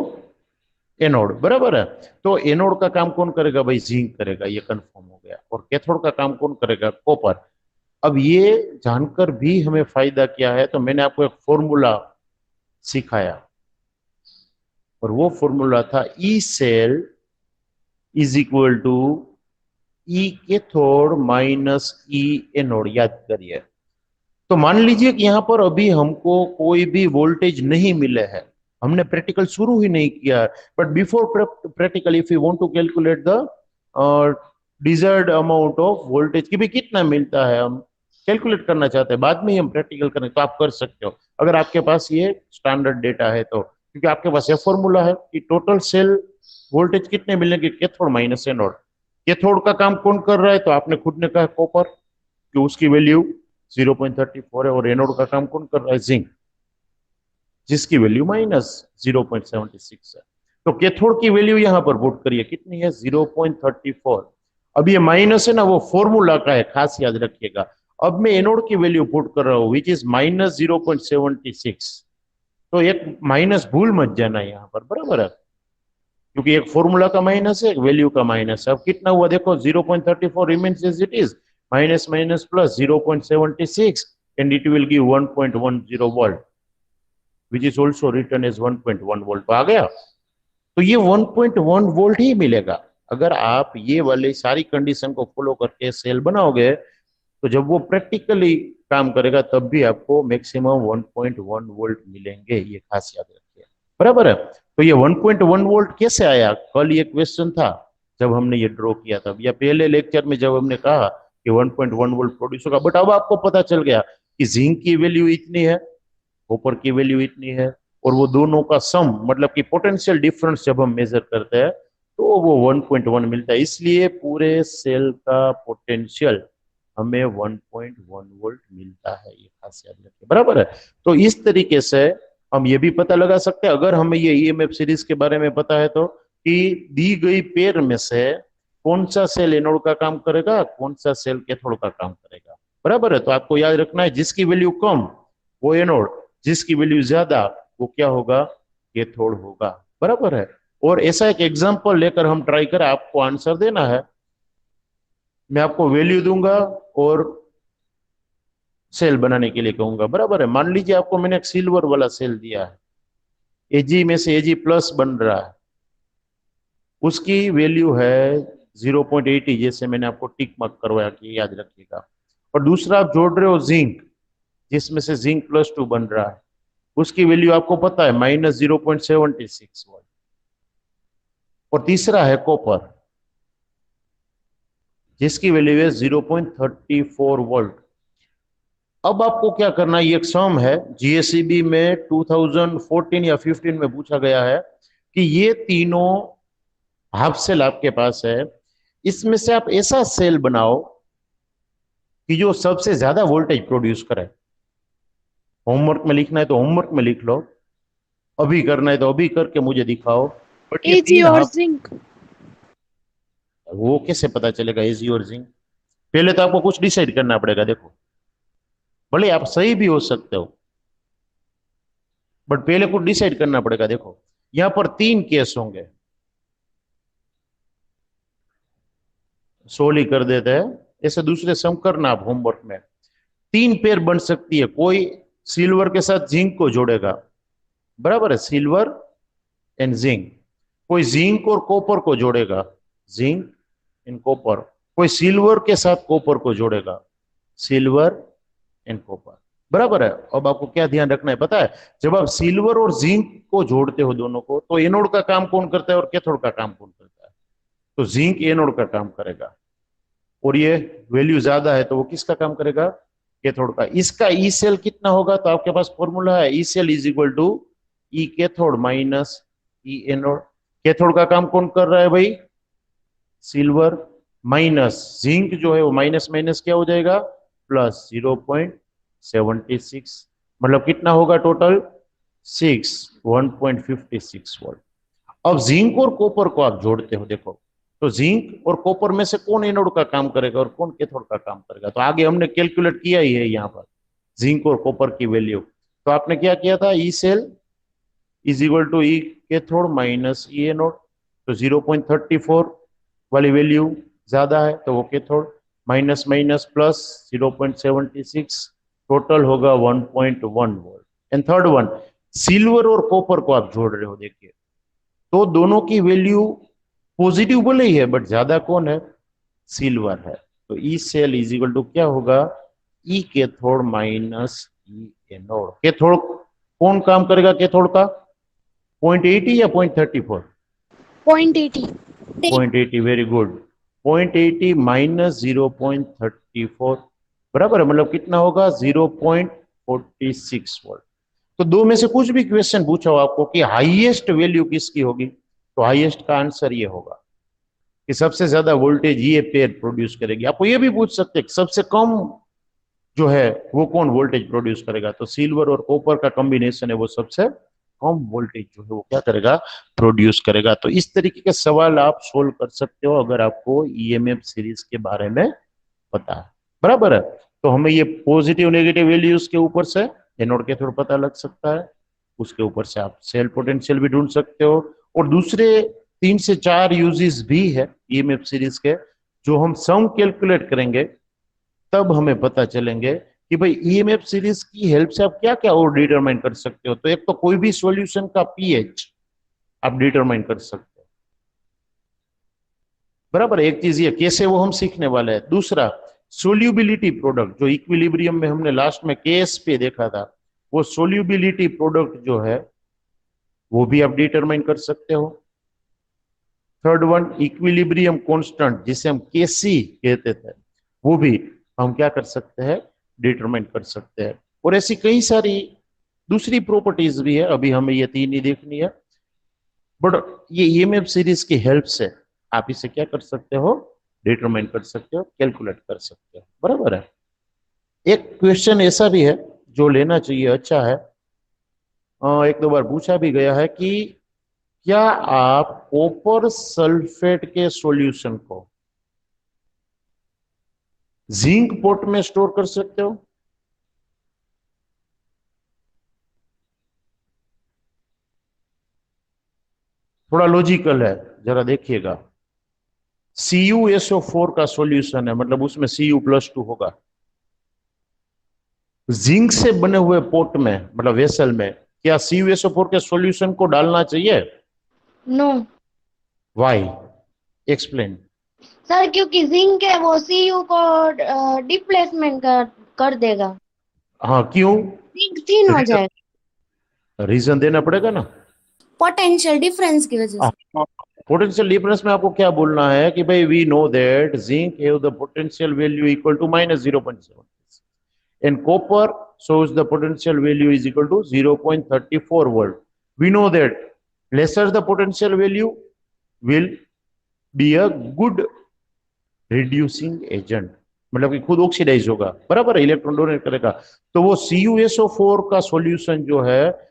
एनोड, बराबर है। तो एनोड का काम कौन करेगा भाई, जिंक करेगा, ये कंफर्म हो गया। और कैथोड का काम कौन करेगा, कॉपर। अब ये जानकर भी हमें फायदा क्या है, तो मैंने आपको एक फॉर्मूला सिखाया और वो फॉर्मूला था E cell is equal to E cathode minus E anode, याद करिए। तो मान लीजिए कि यहाँ पर अभी हमको कोई भी वोल्टेज नहीं मिले है, हमने प्रैक्टिकल शुरू ही नहीं किया। But before practical if you want to calculate the desired amount of voltage कि भाई कितना मिलता है, हम कैलकुलेट करना चाहते हैं, बाद में ही हम प्रैक्टिकल करें तो आप कर सकते हो अगर आपके पास ये स्टैंडर्ड डेटा है तो, क्योंकि आपके पास ये फॉर्मूला है कि टोटल सेल वोल्टेज कितने मिलेंगे, कैथोड माइनस एनोड। कैथोड का काम कौन कर रहा है, तो आपने खुद ने कहा कॉपर, कि उसकी वैल्यू 0.34 है। और एनोड का काम कौन कर रहा है, जिंक, जिसकी वैल्यू -0.76 है। तो कैथोड की वैल्यू यहां पर पुट करिए, कितनी है, 0.34। अब ये माइनस है ना, वो फॉर्मूला का है, खास याद रखिएगा। अब मैं एनोड की वैल्यू पुट कर रहा हूं विच इज -0.76। तो एक माइनस भूल मत जाना यहाँ पर, बराबर है, क्योंकि एक फॉर्मूला का माइनस है, एक वैल्यू का माइनस है। अब कितना हुआ देखो, 0.34 remains as it is, minus minus plus 0.76 and it will give 1.10 volt which is also written as 1.1 volt। तो आ गया, तो ये 1.1 वोल्ट ही मिलेगा अगर आप ये वाली सारी कंडीशन को फॉलो करके सेल बनाओगे। तो जब वो प्रैक्टिकली काम करेगा तब भी आपको मैक्सिमम 1.1 वोल्ट मिलेंगे, ये खास याद रखिए, बराबर है। तो ये 1.1 वोल्ट कैसे आया, कल ये क्वेश्चन था जब हमने ये ड्रॉ किया था, या पहले लेक्चर में जब हमने कहा कि 1.1 वोल्ट प्रोड्यूस होगा। बट अब आपको पता चल गया कि जिंक की वैल्यू इतनी है, कॉपर की वैल्यू इतनी है, और वो दोनों का सम मतलब कि पोटेंशियल डिफरेंस जब हम मेजर करते हैं तो वो 1.1 मिलता है। इसलिए पूरे सेल का पोटेंशियल हमें 1.1 वोल्ट मिलता है, ये खास याद रखिए, बराबर है। तो इस तरीके से हम ये भी पता लगा सकते हैं अगर हमें ये ईएमएफ सीरीज के बारे में पता है तो, कि दी गई पेयर में से कौन सा सेल एनोड का काम करेगा, कौन सा सेल कैथोड का काम करेगा। बराबर है। तो आपको याद रखना है जिसकी वैल्यू कम वो एनोड, जिसकी वैल्यू ज्यादा वो क्या होगा, कैथोड होगा। बराबर है। और ऐसा एक एग्जांपल लेकर हम ट्राई करें, आपको आंसर देना है। मैं आपको वैल्यू दूंगा और सेल बनाने के लिए कहूंगा। बराबर है। मान लीजिए आपको मैंने एक सिल्वर वाला सेल दिया है, एजी में से एजी प्लस बन रहा है, उसकी वैल्यू है 0.80, जैसे मैंने आपको टिक मार्क करवाया कि याद रखिएगा। और दूसरा आप जोड़ रहे हो जिंक, जिसमें से जिंक +2 बन रहा है, उसकी वैल्यू आपको पता है -0.76 वोल्ट। और तीसरा है कॉपर, जिसकी वैल्यू है 0.34 वोल्ट। अब आपको क्या करना है, ये एक सम है, जीएसईबी में 2014 या 15 में पूछा गया है कि ये तीनों हाफ सेल आपके पास है, इसमें से आप ऐसा सेल बनाओ कि जो सबसे ज्यादा वोल्टेज प्रोड्यूस करे। होमवर्क में लिखना है तो होमवर्क में लिख लो, अभी करना है तो अभी करके मुझे दिखाओ। बट ये एजी तीन और हाफ, जिंक। वो कैसे पता चलेगा एजी और जिंक? पहले तो आपको कुछ डिसाइड करना पड़ेगा। देखो, भले आप सही भी हो सकते हो, बट पहले कुछ डिसाइड करना पड़ेगा। देखो, यहां पर 3 केस होंगे, सोली कर देते हैं, ऐसे दूसरे सम करना आप होमवर्क में। 3 पेयर बन सकती है, कोई सिल्वर के साथ जिंक को जोड़ेगा। बराबर है, सिल्वर एंड जिंक। कोई जिंक और कॉपर को जोड़ेगा, जिंक एंड कॉपर। कोई सिल्वर के साथ कॉपर को जोड़ेगा, सिल्वर एंड कॉपर। बराबर है। अब आपको क्या ध्यान रखना है पता है, जब आप सिल्वर और जिंक को जोड़ते हो दोनों को, तो एनोड का काम कौन करता है और कैथोड का काम कौन करता है? तो जिंक एनोड का काम करेगा, और ये वैल्यू ज्यादा है तो वो किसका काम करेगा, कैथोड का। इसका ई सेल कितना होगा, तो आपके पास फॉर्मूला है, E cell is equal to E cathode minus E anode. Cathode का काम कौन कर रहा है भाई, सिल्वर, माइनस जिंक जो है वो माइनस माइनस क्या हो जाएगा, +0.76, मतलब कितना होगा टोटल 6, 1.56 वोल्ट। अब जिंक और कॉपर को आप जोड़ते हो, देखो तो जिंक और कॉपर में से कौन एनोड का काम करेगा और कौन कैथोड का काम करेगा। तो आगे हमने कैलकुलेट किया ही है यहाँ पर जिंक और कॉपर की वैल्यू। तो आपने क्या किया था, E cell is equal to E cathode minus E anode. तो 0.34 वाली वैल्यू ज्यादा है तो वो cathode, minus minus plus 0.76, total होगा 1.1 volt. And third one, silver और कॉपर को आप जोड़ रहे हो, देखिए तो दोनों की वैल्यू पॉजिटिव भले ही है, बट ज्यादा कौन है, सिल्वर है। तो E cell is equal to क्या होगा, E cathode minus E anode. Cathode कौन काम करेगा, कैथोड का 0.80 या 0.34? 0.80। 0.80, वेरी गुड। 0.80 माइनस 0.34 बराबर है, मतलब कितना होगा 0.46 वोल्ट। तो दो में से कुछ भी क्वेश्चन पूछा हो आपको कि हाईएस्ट वैल्यू किसकी होगी, तो हाईएस्ट का आंसर ये होगा कि सबसे ज्यादा वोल्टेज ये पेयर प्रोड्यूस करेगी। आपको ये भी पूछ सकते हैं सबसे कम जो है वो कौन वोल्टेज प्रोड्यूस करेगा, तो सिल्वर और कॉपर का कॉम्बिनेशन है वो सबसे कम वोल्टेज जो है वो क्या करेगा, प्रोड्यूस करेगा। तो इस तरीके के सवाल आप सोल्व कर सकते हो अगर आपको ईएमएफ सीरीज के बारे में पता है। बराबर है। तो हमें ये पॉजिटिव नेगेटिव वैल्यूज के ऊपर से एनोड के थोड़ा पता लग सकता है, उसके ऊपर से आप सेल पोटेंशियल भी ढूंढ सकते हो। और दूसरे 3 से 4 यूजेस भी है ईएमएफ सीरीज के, जो हम सम कैलकुलेट करेंगे तब हमें पता चलेंगे कि भाई ईएमएफ सीरीज की हेल्प से आप क्या क्या और डिटरमाइन कर सकते हो। तो एक तो कोई भी सॉल्यूशन का पीएच आप डिटरमाइन कर सकते हो। बराबर, एक चीज ये कैसे वो हम सीखने वाले हैं। दूसरा, सोल्यूबिलिटी प्रोडक्ट, जो इक्विलिब्रियम में हमने लास्ट में केस पे देखा था, वो सोल्यूबिलिटी प्रोडक्ट जो है वो भी आप डिटरमाइन कर सकते हो। थर्ड वन, इक्विलिब्रियम कांस्टेंट जिसे हम केसी कहते थे, वो भी हम क्या कर सकते हैं, डिटरमाइन कर सकते हैं। और ऐसी कई सारी दूसरी प्रॉपर्टीज भी है, अभी हमें ये 3 ही देखनी है। बट ये ईएमएफ सीरीज की हेल्प से आप इसे क्या कर सकते हो, डिटरमाइन कर सकते हो, कैलकुलेट कर सकते हो। बराबर है। एक क्वेश्चन ऐसा भी है जो लेना चाहिए, अच्छा है, एक दो बार पूछा भी गया है कि क्या आप कॉपर सल्फेट के सॉल्यूशन को जिंक पोर्ट में स्टोर कर सकते हो? थोड़ा लॉजिकल है, जरा देखिएगा। CuSO4 का सॉल्यूशन है, मतलब उसमें Cu+2 होगा। जिंक से बने हुए पोर्ट में, मतलब वेसल में, क्या CuSO4 के सॉल्यूशन को डालना चाहिए? Know why? एक्सप्लेन। सर, क्योंकि जिंक है वो सीयू को डिप्लेसमेंट कर देगा। हाँ, क्यों? जिंक थिन हो जाएगा रीजन देना पड़ेगा ना। पोटेंशियल डिफरेंस की वजह से। पोटेंशियल डिफरेंस में आपको क्या बोलना है कि भाई we know that zinc have the potential value equal to -0.7 and copper shows the potential value is equal to 0.34 volt. We know that lesser the potential value will be a good reducing agent, मतलब कि खुद oxidise होगा, बराबर है, electron donate करेगा। तो वो CuSO4 का सॉल्यूशन जो है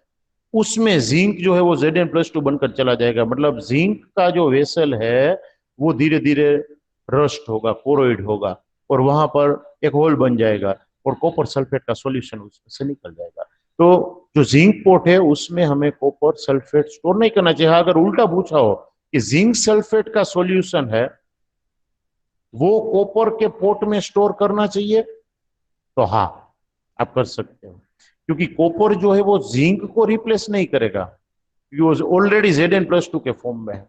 उसमें जिंक जो है वो Zn+2 बनकर चला जाएगा, मतलब जिंक का जो वेसल है वो धीरे धीरे रस्ट होगा, कोरोइड होगा, और वहां पर एक होल बन जाएगा और कॉपर सल्फेट का सॉल्यूशन उसमें से निकल जाएगा। तो जो जिंक पोर्ट है उसमें हमें कॉपर सल्फेट स्टोर नहीं करना चाहिए। अगर उल्टा पूछा हो कि जिंक सल्फेट का सॉल्यूशन है वो कॉपर के पोर्ट में स्टोर करना चाहिए, तो हाँ, आप कर सकते हो, क्योंकि कॉपर जो है वो जिंक को रिप्लेस नहीं करेगा, क्योंकि वो ऑलरेडी Zn+2 के फॉर्म में है।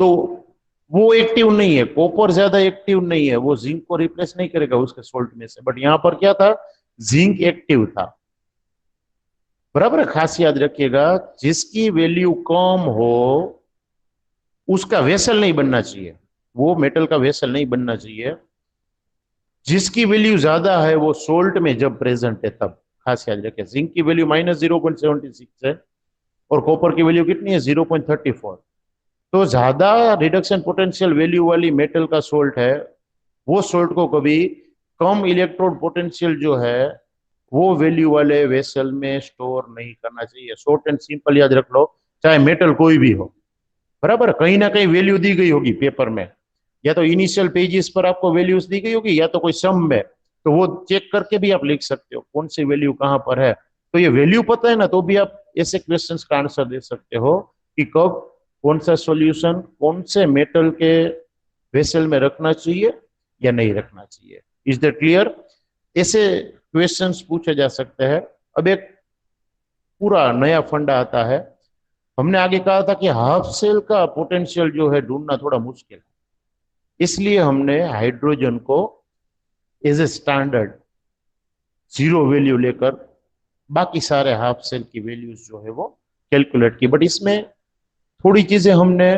तो वो एक्टिव नहीं है, कॉपर ज्यादा एक्टिव नहीं है, वो जिंक को रिप्लेस नहीं करेगा उसके सोल्ट में से। बट यहां पर क्या था, जिंक एक्टिव था, बराबर है। खास याद रखिएगा, जिसकी वैल्यू कम हो उसका वेसल नहीं बनना चाहिए, वो मेटल का वेसल नहीं बनना चाहिए। जिसकी वैल्यू ज्यादा है वो सोल्ट में जब प्रेजेंट है तब। खास याद रखें, जिंक की वैल्यू -0.76 है और कॉपर की वैल्यू कितनी है, 0.34। तो ज्यादा रिडक्शन पोटेंशियल वैल्यू वाली मेटल का सोल्ट है, वो सोल्ट को कभी कम इलेक्ट्रोड पोटेंशियल जो है वो वैल्यू वाले वेसल में स्टोर नहीं करना चाहिए। शॉर्ट एंड सिंपल याद रख लो, चाहे मेटल कोई भी हो, बराबर, कहीं ना कहीं वैल्यू दी गई होगी पेपर में, या तो इनिशियल पेजेस पर आपको वैल्यूज दी गई होगी या तो कोई सम में, तो वो चेक करके भी आप लिख सकते हो कौन सी वैल्यू कहां पर है। तो ये वैल्यू पता है ना, तो भी आप ऐसे क्वेश्चंस का आंसर दे सकते हो कि कब कौन सा सॉल्यूशन कौन से मेटल के वेसल में रखना चाहिए या नहीं रखना चाहिए। Is that clear? ऐसे क्वेश्चंस पूछे जा सकते हैं। अब एक पूरा नया फंडा आता है। हमने आगे कहा था कि हाफ सेल का पोटेंशियल जो है ढूंढना थोड़ा मुश्किल है, इसलिए हमने हाइड्रोजन को as a standard zero value लेकर बाकी सारे हाफ सेल की वैल्यूज जो है वो कैलकुलेट की। बट इसमें थोड़ी चीजें हमने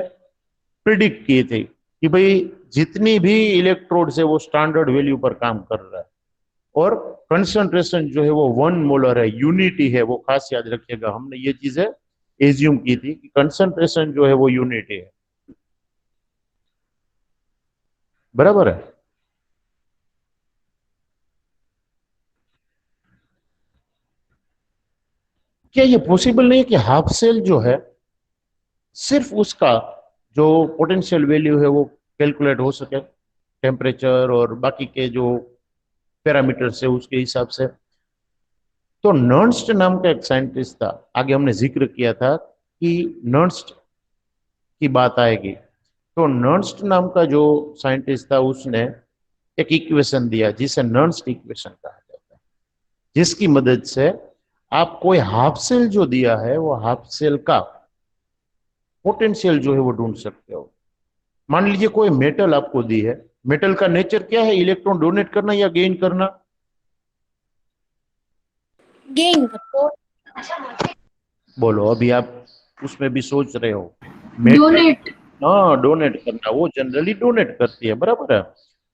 प्रिडिक्ट की थी कि भाई जितनी भी इलेक्ट्रोड्स है वो स्टैंडर्ड वैल्यू पर काम कर रहा है, और कंसंट्रेशन जो है वो 1 मोलर है, यूनिटी है, वो खास याद रखिएगा। हमने ये चीजें एज्यूम की थी कि कंसंट्रेशन जो है वो यूनिटी है, बराबर है। क्या ये पॉसिबल नहीं है कि हाफ सेल जो है सिर्फ उसका जो पोटेंशियल वैल्यू है वो कैलकुलेट हो सके, टेम्परेचर और बाकी के जो पैरामीटर्स है उसके हिसाब से? तो नर्न्स्ट नाम का एक साइंटिस्ट था, आगे हमने जिक्र किया था कि नर्न्स्ट की बात आएगी। तो नर्न्स्ट नाम का जो साइंटिस्ट था उसने एक इक्वेशन दिया जिसे नर्न्स्ट इक्वेशन कहा जाता है, जिसकी मदद से आप कोई हाफ सेल जो दिया है वो हाफ सेल का पोटेंशियल जो है वो ढूंढ सकते हो। मान लीजिए कोई मेटल आपको दी है, मेटल का नेचर क्या है, इलेक्ट्रॉन डोनेट करना या गेन करना? गेन करो। बोलो, अभी आप उसमें भी सोच रहे हो। Metal, donate. हाँ, डोनेट करना, वो जनरली डोनेट करती है, बराबर है।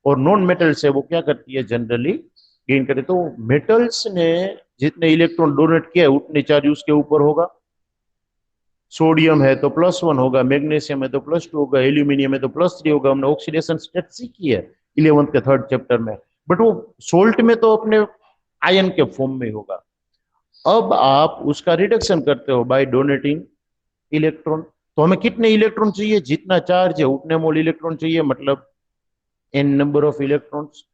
और नॉन मेटल से वो क्या करती है, जनरली गेन करती है। तो मेटल्स ने जितने इलेक्ट्रॉन डोनेट किया उतने चार्ज उसके ऊपर होगा। सोडियम है तो +1 होगा, मैग्नीशियम है तो +2 होगा, एल्यूमिनियम है तो +3 होगा। हमने ऑक्सीडेशन स्टेट सीखी है 11th के 3rd चैप्टर में। बट वो सोल्ट में तो अपने आयन के फॉर्म में होगा। अब आप उसका रिडक्शन करते हो बाय डोनेटिंग इलेक्ट्रॉन। तो हमें कितने इलेक्ट्रॉन चाहिए, जितना चार्ज है उतने मोल इलेक्ट्रॉन चाहिए, मतलब n number of electrons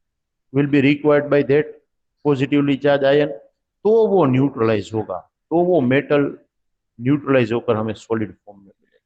will be required by that positively charge ion. तो वो न्यूट्रलाइज होगा, तो वो मेटल न्यूट्रलाइज होकर हमें सॉलिड फॉर्म में मिलेगा।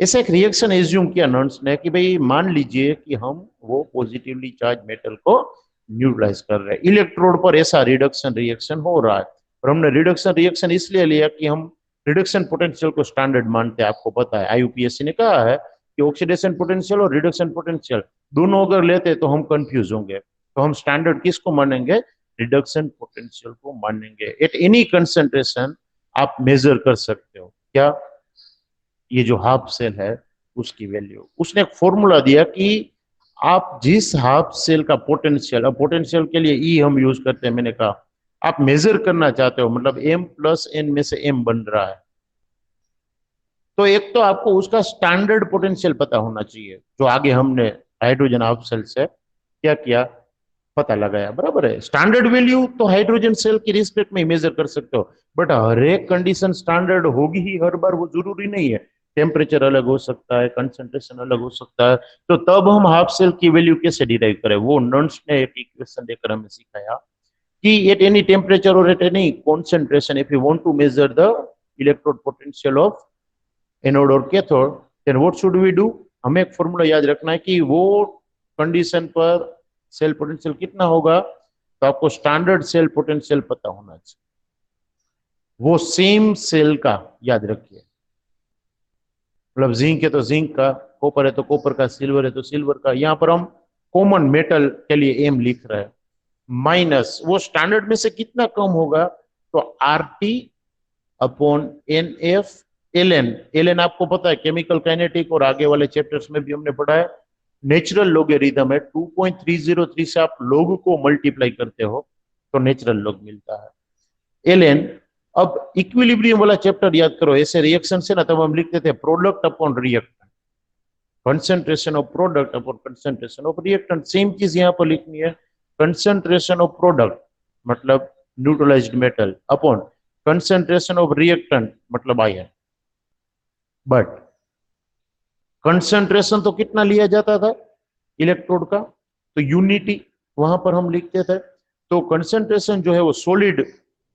ऐसा एक रिएक्शन एज्यूम किया नर्स ने कि भाई मान लीजिए कि हम वो पॉजिटिवली चार्ज मेटल को न्यूट्रलाइज कर रहे हैं, इलेक्ट्रोड पर ऐसा रिडक्शन रिएक्शन हो रहा है। और हमने रिडक्शन रिएक्शन इसलिए लिया कि हम रिडक्शन पोटेंशियल को स्टैंडर्ड मानते हैं। आपको पता है आईयूपीएससी ने कहा है कि ऑक्सीडेशन पोटेंशियल और रिडक्शन पोटेंशियल दोनों अगर लेते तो हम कंफ्यूज होंगे, तो हम स्टैंडर्ड किसको मानेंगे, रिडक्शन पोटेंशियल को मानेंगे। एट एनी कंसंट्रेशन आप मेजर कर सकते हो क्या, ये जो हाफ सेल है उसकी वैल्यू। उसने एक फॉर्मूला दिया कि आप जिस हाफ सेल का पोटेंशियल, अब पोटेंशियल के लिए ई हम यूज करते हैं, मैंने कहा आप मेजर करना चाहते हो, मतलब m प्लस n में से m बन रहा है, तो एक तो आपको उसका स्टैंडर्ड पोटेंशियल पता होना चाहिए, जो आगे हमने हाइड्रोजन हाफ सेल से क्या किया, पता लगाया। बराबर है, स्टैंडर्ड वैल्यू तो हाइड्रोजन सेल की रिस्पेक्ट में मेजर कर सकते हो, बट हर एक कंडीशन स्टैंडर्ड होगी ही हर बार, वो जरूरी नहीं है। टेम्परेचर अलग हो सकता है, कंसंट्रेशन अलग हो सकता है, तो तब हम हाफ सेल की वैल्यू कैसे डिराइव करें, वो नर्स ने एक इक्वेशन देकर हमें सिखाया कि एट एनी टेम्परेचर और at any concentration if you want to measure the electrode potential of anode और cathode, then what should we do. हमें एक फॉर्मूला याद रखना है कि वो कंडीशन पर सेल पोटेंशियल कितना होगा, तो आपको स्टैंडर्ड सेल पोटेंशियल पता होना चाहिए, वो सेम सेल का याद रखिए। मतलब जिंक है तो जिंक का, कॉपर है तो कॉपर का, सिल्वर है तो सिल्वर का। यहां पर हम कॉमन मेटल के लिए एम लिख रहे हैं, माइनस वो स्टैंडर्ड में से कितना कम होगा, तो R T upon N F L N. L N आपको पता है केमिकल काइनेटिक और आगे वाले चैप्टर्स में भी हमने पढ़ा है, नेचुरल लोगेरिथम है। 2.303 से आप लोग को मल्टीप्लाई करते हो तो नेचुरल लोग मिलता है एल एन। अब इक्विलिब्रियम वाला चैप्टर याद करो, ऐसे रिएक्शन से ना तब हम लिखते थे product upon reactant, concentration of product upon concentration of reactant. Same चीज यहां पर लिखनी है, कंसंट्रेशन ऑफ प्रोडक्ट मतलब neutralised metal upon concentration of reactant मतलब आयन। बट कंसंट्रेशन तो कितना लिया जाता था इलेक्ट्रोड का, तो यूनिटी वहां पर हम लिखते थे। तो कंसंट्रेशन जो है वो सॉलिड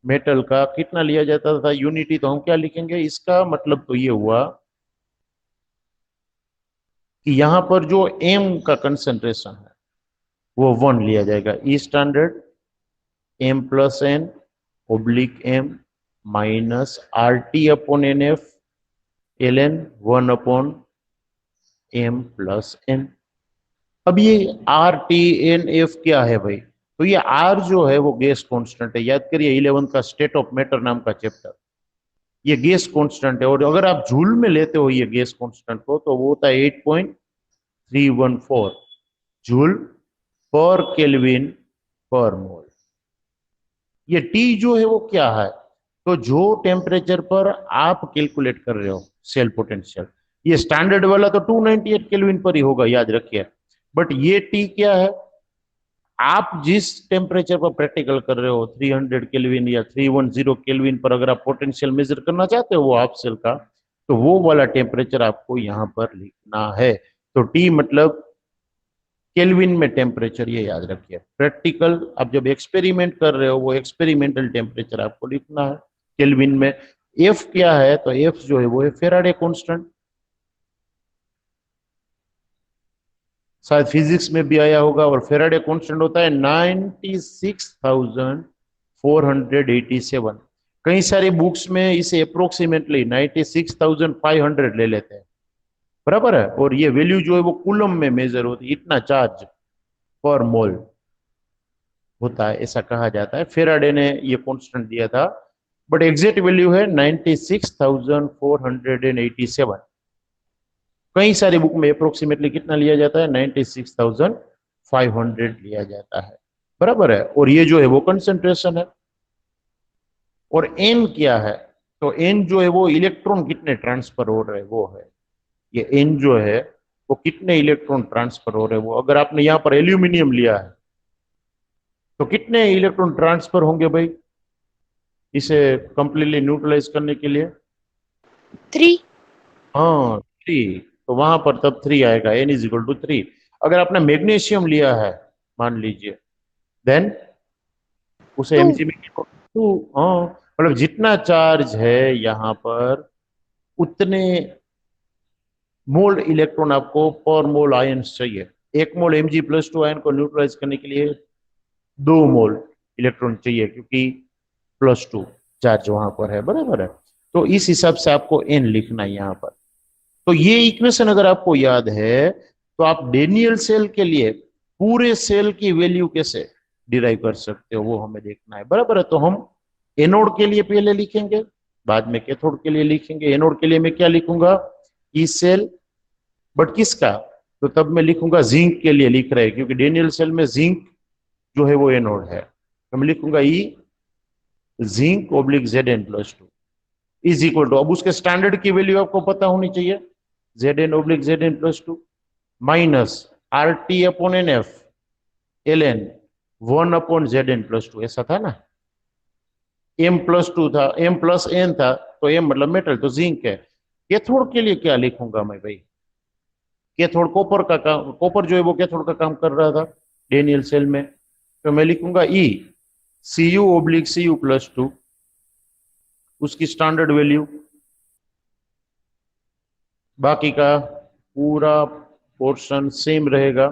मेटल का कितना लिया जाता था, यूनिटी, तो हम क्या लिखेंगे, इसका मतलब तो ये हुआ कि यहां पर जो m का कंसंट्रेशन है वो 1 लिया जाएगा, E standard m plus n oblique m minus R T upon N F L n 1 upon m plus n। अब ये आर टी एन एफ क्या है भाई, तो ये आर जो है वो गैस कांस्टेंट है, याद करिए 11th का स्टेट ऑफ मैटर नाम का चैप्टर, ये गैस कांस्टेंट है। और अगर आप जूल में लेते हो ये गैस कांस्टेंट को, तो वो होता है 8.314 जूल पर केल्विन पर मोल। ये टी जो है वो क्या है, तो जो टेम्परेचर पर आप कैलकुलेट कर रहे हो सेल पोटेंशियल, ये स्टैंडर्ड वाला तो 298 केल्विन पर ही होगा, याद रखिए। बट ये टी क्या है, आप जिस टेम्परेचर पर प्रैक्टिकल कर रहे हो 300 केल्विन या 310 केल्विन पर अगर आप पोटेंशियल मेजर करना चाहते हो वो हाफ सेल का, तो वो वाला टेम्परेचर आपको यहां पर लिखना है। तो टी मतलब केल्विन में टेम्परेचर, ये याद रखिए। प्रैक्टिकल आप जब एक्सपेरिमेंट कर रहे हो वो एक्सपेरिमेंटल टेम्परेचर आपको लिखना है केल्विन में। एफ क्या है, तो एफ जो है वो है फेराडे कांस्टेंट, शायद फिजिक्स में भी आया होगा। और फेराडे कांस्टेंट होता है 96,487। कई सारी बुक्स में इसे अप्रोक्सीमेटली 96,500 ले लेते हैं, बराबर है। और ये वैल्यू जो है वो कूलम में मेजर होती है, इतना चार्ज पर मोल होता है, ऐसा कहा जाता है। फेराडे ने ये कांस्टेंट दिया था, बट एग्जैक्ट वैल्यू है 96,487। कई सारी बुक में अप्रोक्सीमेटली कितना लिया जाता है, 96,500 लिया जाता है, बराबर है। और ये जो है वो कंसंट्रेशन है। और एन क्या है, तो एन जो है वो इलेक्ट्रॉन कितने ट्रांसफर हो रहे हैं वो है, ये एन जो है वो कितने इलेक्ट्रॉन ट्रांसफर हो रहे हैं वो। अगर आपने यहाँ पर एल्यूमिनियम लिया है तो कितने इलेक्ट्रॉन ट्रांसफर होंगे भाई, इसे कंप्लीटली न्यूट्रलाइज करने के लिए? 3. हाँ 3, तो वहां पर तब 3 आएगा, n = 3। अगर आपने मैग्नीशियम लिया है मान लीजिए, देन उसे 2. Mg में 2। हाँ मतलब जितना चार्ज है यहाँ पर उतने मोल इलेक्ट्रॉन आपको पर मोल आयंस चाहिए। 1 मोल Mg+2 आयन को न्यूट्रलाइज करने के लिए 2 मोल इलेक्ट्रॉन चाहिए, क्योंकि +2 चार्ज वहां पर है, बराबर है। तो इस हिसाब से आपको n लिखना है यहाँ पर। तो ये इक्वेशन अगर आपको याद है तो आप डेनियल सेल के लिए पूरे सेल की वैल्यू कैसे डिराइव कर सकते हो वो हमें देखना है, बराबर है। तो हम एनोड के लिए पहले लिखेंगे, बाद में कैथोड के लिए लिखेंगे। एनोड के लिए मैं क्या लिखूंगा? ई सेल, बट किसका? तो तब मैं लिखूंगा जिंक के लिए लिख रहे हैं, क्योंकि डेनियल सेल में जिंक जो है वो एनोड है। तो मैं लिखूंगा ई Zn+2 इज इक्वल टू, अब उसके स्टैंडर्ड की वैल्यू आपको पता होनी चाहिए, Zn/Zn+2 minus RT/NF ln 1/Zn+2, ऐसा था ना। M+2 था, M+N था, तो M मतलब मेटल, तो जिंक है। कैथोड के लिए क्या लिखूंगा मैं भाई? कैथोड कॉपर का काम, कॉपर जो है वो कैथोड का काम कर रहा था डेनियल सेल में, तो मैं लिखूंगा ई Cu/Cu+2, उसकी स्टैंडर्ड वैल्यू, बाकी का पूरा पोर्शन सेम रहेगा,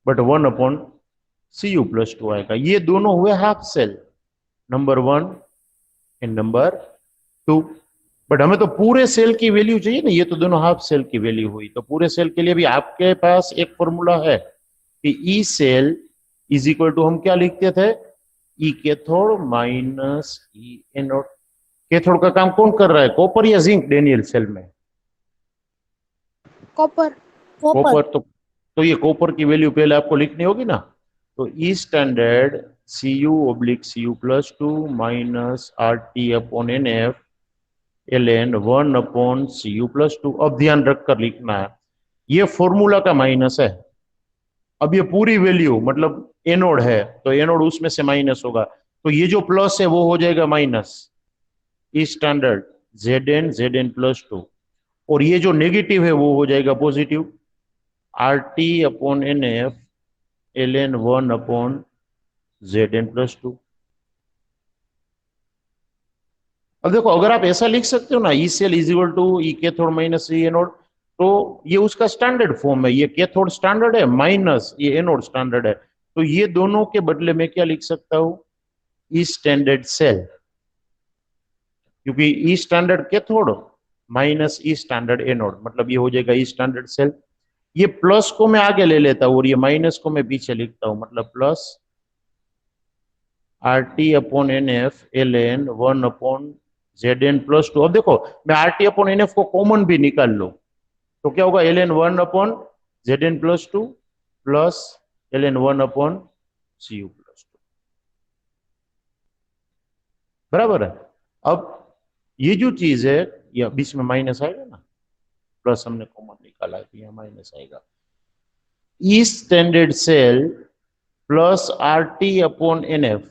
बट 1/Cu+2 आएगा। ये दोनों हुए half cell, number 1 and number 2। But हमें तो पूरे सेल की वैल्यू चाहिए ना, ये तो दोनों हाफ सेल की वैल्यू हुई। तो पूरे सेल के लिए भी आपके पास एक फॉर्मूला है कि E cell is equal to, हम क्या लिखते थे? E cathode minus E anode. Cathode का काम कौन कर रहा है, कॉपर या जिंक डेनियल सेल में? Copper. कॉपर। तो ये कॉपर की वैल्यू पहले आपको लिखनी होगी ना। तो ई standard Cu/Cu+2 minus RT/NF ln 1/Cu+2। अब ध्यान रखकर लिखना है, ये फॉर्मूला का माइनस है। अब ये पूरी वैल्यू मतलब एनोड है, तो एनोड उसमें से माइनस होगा, तो ये जो प्लस है वो हो जाएगा माइनस, ई स्टैंडर्ड Zn+2, और ये जो नेगेटिव है वो हो जाएगा पॉजिटिव, RT/NF ln 1/Zn+2। अब देखो, अगर आप ऐसा लिख सकते हो ना, E cell is equal to E cathode minus E anode, तो ये उसका स्टैंडर्ड फॉर्म है। ये कैथोड स्टैंडर्ड है माइनस ये एनोड स्टैंडर्ड है, तो ये दोनों के बदले में क्या लिख सकता हूं? ई स्टैंडर्ड सेल, क्योंकि ई स्टैंडर्ड कैथोड माइनस ई स्टैंडर्ड एनोड, मतलब ये हो जाएगा ई स्टैंडर्ड सेल। ये प्लस को मैं आगे ले लेता हूं और ये माइनस को मैं पीछे लिखता हूं, मतलब प्लस RT/NF ln 1/Zn+2। अब देखो, मैं RT/NF को कॉमन भी निकाल लो तो क्या होगा? ln 1/Zn+2 plus ln 1/Cu+2, बराबर है। अब ये जो चीज है, ये बीच में माइनस आएगा ना, प्लस हमने कॉमन निकाला है तो यहाँ माइनस आएगा। ई स्टैंडर्ड सेल प्लस RT/NF,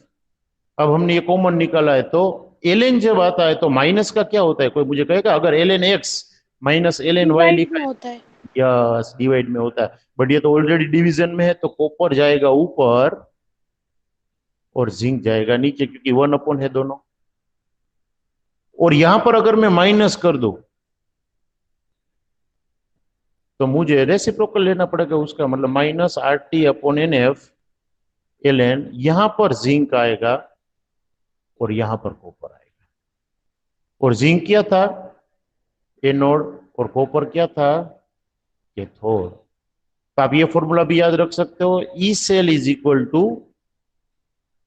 अब हमने ये कॉमन निकाला है, तो ln जब आता है तो माइनस का क्या होता है? कोई मुझे कहेगा? अगर ln x minus ln y Divide लिखा में है, होता है. यस डिवाइड में होता है, बट ये तो ऑलरेडी डिवीजन में है, तो कॉपर जाएगा ऊपर और जिंक जाएगा नीचे, क्योंकि 1 है दोनों। और यहां पर अगर मैं माइनस कर दूं तो मुझे रेसिप्रोकल लेना पड़ेगा उसका, मतलब माइनस RT/NF ln, यहां पर जिंक आएगा और यहां पर कॉपर आएगा। और जिंक क्या था? एनोड, और कॉपर क्या था? कैथोड। तो आप ये फॉर्मूला भी याद रख सकते हो, E cell is equal to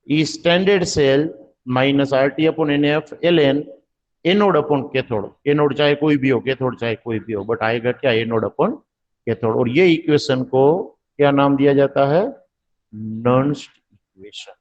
E standard cell minus RT/NF ln anode upon cathode. Anode चाहे कोई भी हो, कैथोड चाहे कोई भी हो, बट आएगा क्या? Anode upon cathode. और ये इक्वेशन को क्या नाम दिया जाता है? नर्न्स्ट इक्वेशन।